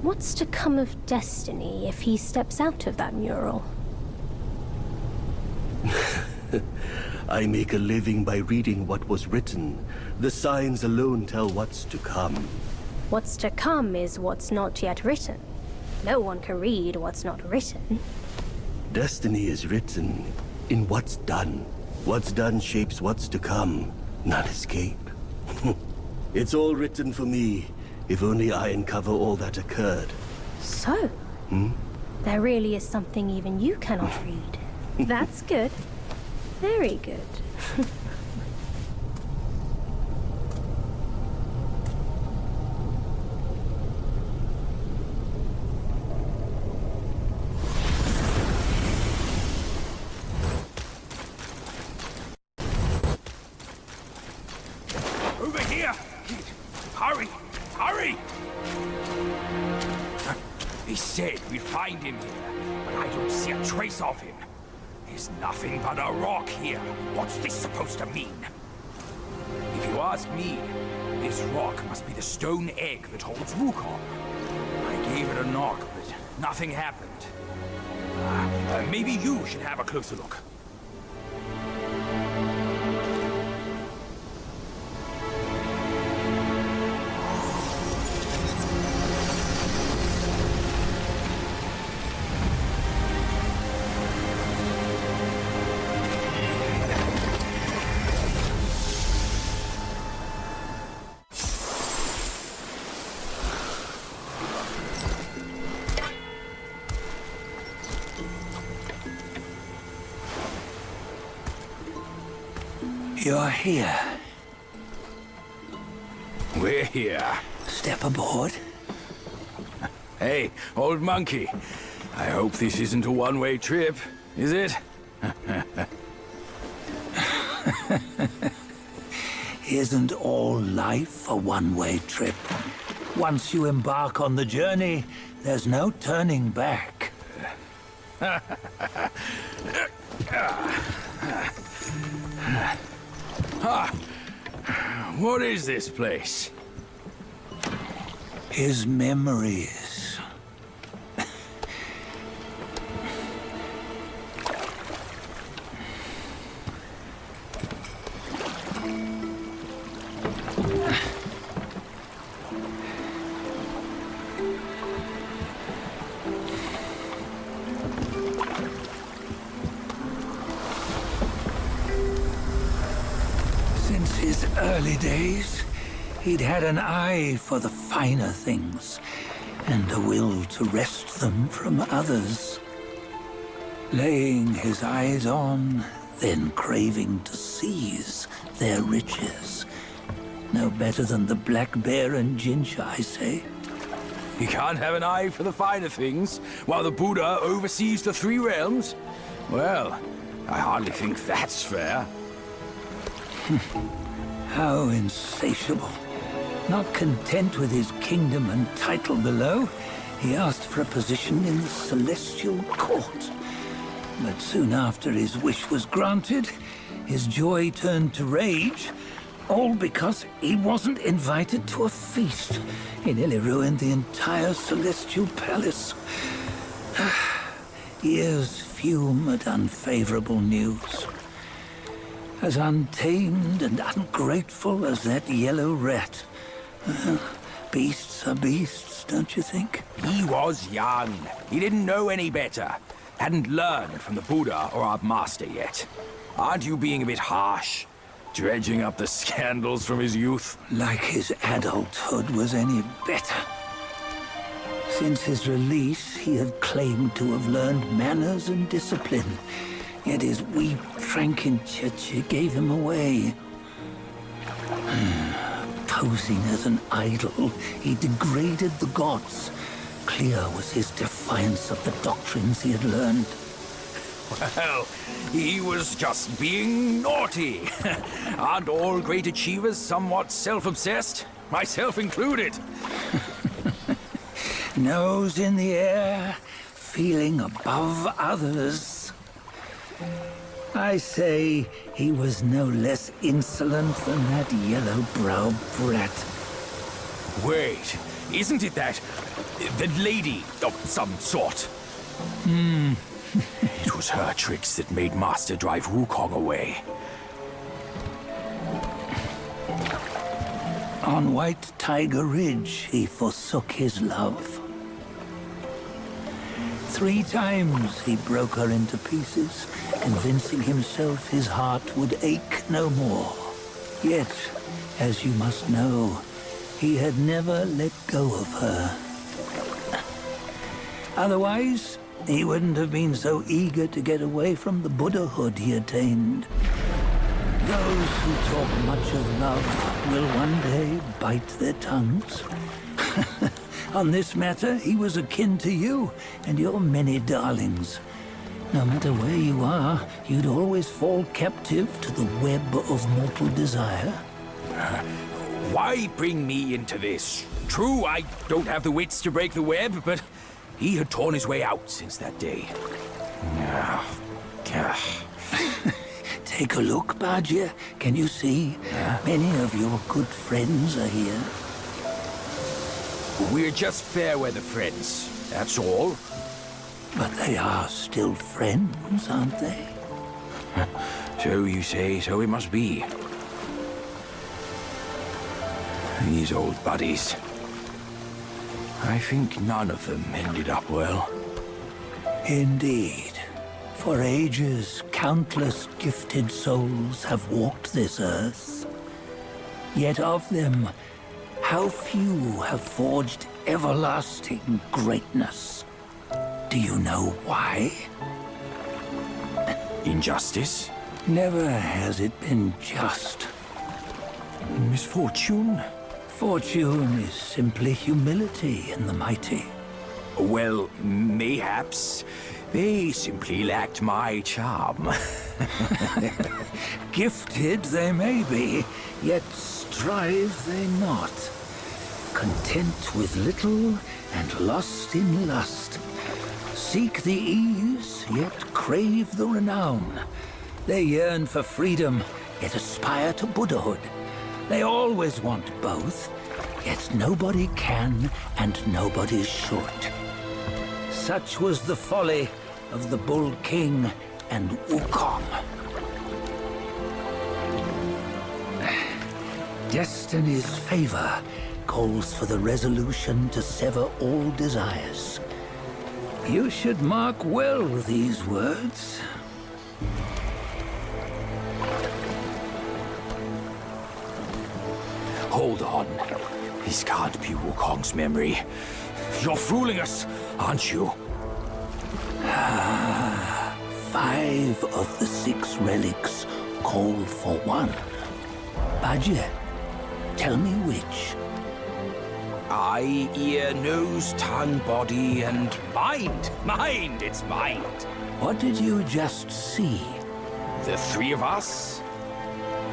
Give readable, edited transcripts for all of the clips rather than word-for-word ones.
what's to come of Destiny if he steps out of that mural? I make a living by reading what was written. The signs alone tell what's to come. What's to come is what's not yet written. No one can read what's not written. Destiny is written in what's done. What's done shapes what's to come, not escape. It's all written for me, if only I uncover all that occurred. So, there really is something even you cannot read. That's good. Very good. Over here! Hurry! Hurry! He said we'd find him here, but I don't see a trace of him. There's nothing but a rock here. What's this supposed to mean? If you ask me, this rock must be the stone egg that holds Wukong. I gave it a knock, but nothing happened. Maybe you should have a closer look. You're here. We're here. Step aboard. Hey, old monkey. I hope this isn't a one-way trip, is it? Isn't all life a one-way trip? Once you embark on the journey, there's no turning back. What is this place? His memories. Since his early days, he'd had an eye for the finer things, and a will to wrest them from others. Laying his eyes on, then craving to seize their riches. No better than the black bear and ginger, I say. You can't have an eye for the finer things, while the Buddha oversees the three realms? Well, I hardly think that's fair. How insatiable. Not content with his kingdom and title below, he asked for a position in the celestial court. But soon after his wish was granted, his joy turned to rage, all because he wasn't invited to a feast. He nearly ruined the entire celestial palace. Ears fume at unfavorable news. As untamed and ungrateful as that yellow rat. Beasts are beasts, don't you think? He was young. He didn't know any better. Hadn't learned from the Buddha or our master yet. Aren't you being a bit harsh? Dredging up the scandals from his youth? Like his adulthood was any better. Since his release, he had claimed to have learned manners and discipline. Yet his weak Frankenchurch gave him away. Posing as an idol, he degraded the gods. Clear was his defiance of the doctrines he had learned. Well, he was just being naughty. Aren't all great achievers somewhat self-obsessed? Myself included. Nose in the air, feeling above others. I say he was no less insolent than that yellow-browed brat. Wait, Isn't it that lady of some sort? It was her tricks that made Master drive Wukong away. On White Tiger Ridge, he forsook his love. 3 times he broke her into pieces, convincing himself his heart would ache no more. Yet, as you must know, he had never let go of her. Otherwise, he wouldn't have been so eager to get away from the Buddhahood he attained. Those who talk much of love will one day bite their tongues. On this matter, he was akin to you and your many darlings. No matter where you are, you'd always fall captive to the web of mortal desire. Why bring me into this? True, I don't have the wits to break the web, but he had torn his way out since that day. Take a look, Bajie. Can you see? Many of your good friends are here. We're just fair weather friends, that's all. But they are still friends, aren't they? So you say, so it must be. These old buddies. I think none of them ended up well. Indeed. For ages, countless gifted souls have walked this earth. Yet of them, how few have forged everlasting greatness? Do you know why? Injustice? Never has it been just. Misfortune? Fortune is simply humility in the mighty. Well, mayhaps. They simply lacked my charm. Gifted they may be, yet strive they not. Content with little and lost in lust. Seek the ease, yet crave the renown. They yearn for freedom, yet aspire to Buddhahood. They always want both, yet nobody can and nobody's short. Such was the folly of the Bull King and Wukong. Destiny's favor calls for the resolution to sever all desires. You should mark well these words. Hold on. This can't be Wukong's memory. You're fooling us, aren't you? 5 of the 6 relics call for one. Bajie, tell me which. Eye, ear, nose, tongue, body, and mind. Mind, it's mind. What did you just see? The 3 of us?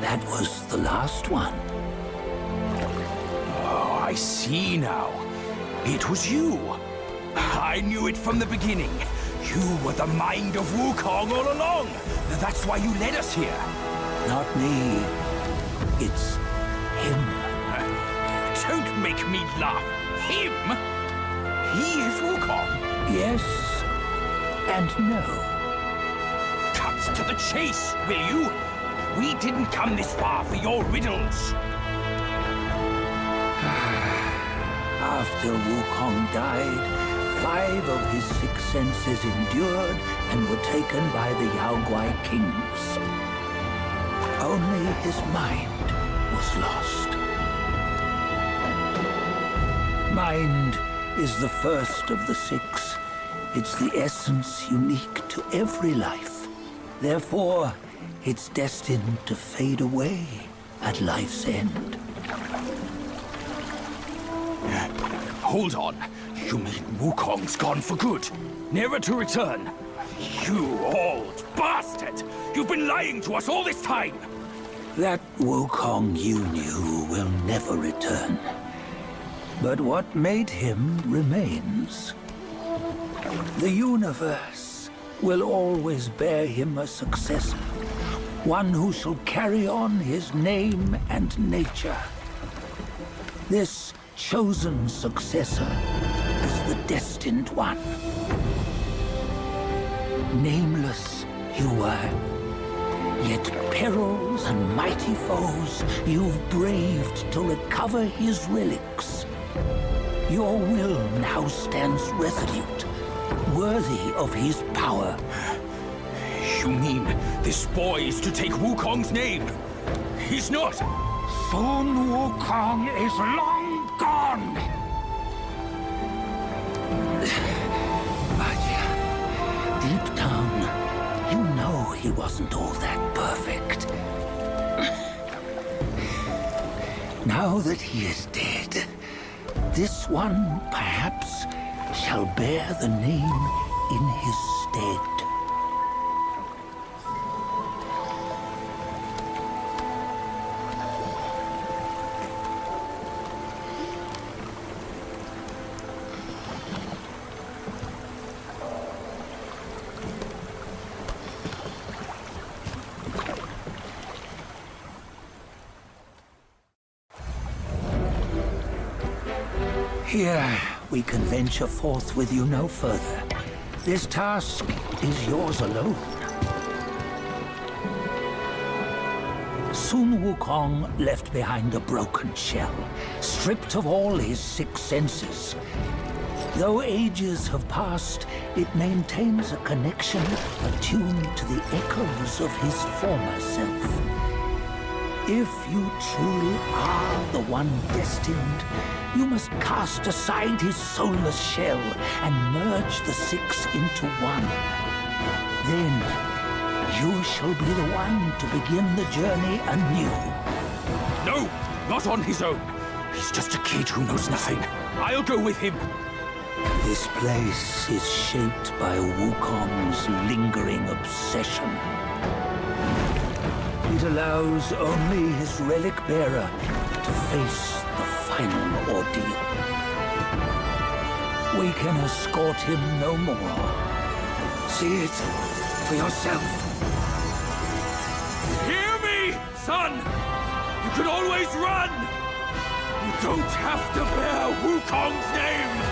That was the last one. Oh, I see now. It was you. I knew it from the beginning. You were the mind of Wukong all along. That's why you led us here. Not me. It's him. Don't make me laugh. Him? He is Wukong. Yes and no. Cut to the chase, will you? We didn't come this far for your riddles. After Wukong died, 5 of his 6 senses endured and were taken by the Yaoguai kings. Only his mind was lost. Mind is the first of the 6. It's the essence unique to every life. Therefore, it's destined to fade away at life's end. Hold on. You mean Wukong's gone for good? Never to return? You old bastard! You've been lying to us all this time! That Wukong you knew will never return. But what made him remains. The universe will always bear him a successor. One who shall carry on his name and nature. This chosen successor is the Destined One. Nameless you were, yet perils and mighty foes you've braved to recover his relics. Your will now stands resolute, worthy of his power. You mean this boy is to take Wukong's name? He's not! Sun Wukong is long gone! But deep down, you know he wasn't all that perfect. Now that he is dead, this one, perhaps, shall bear the name in his stead. Here, we can venture forth with you no further. This task is yours alone. Sun Wukong left behind a broken shell, stripped of all his 6 senses. Though ages have passed, it maintains a connection attuned to the echoes of his former self. If you truly are the one destined, you must cast aside his soulless shell and merge the 6 into one. Then, you shall be the one to begin the journey anew. No! Not on his own! He's just a kid who knows nothing. I'll go with him! This place is shaped by Wukong's lingering obsession. It allows only his relic bearer to face the final ordeal. We can escort him no more. See it for yourself. Hear me, son! You can always run! You don't have to bear Wukong's name!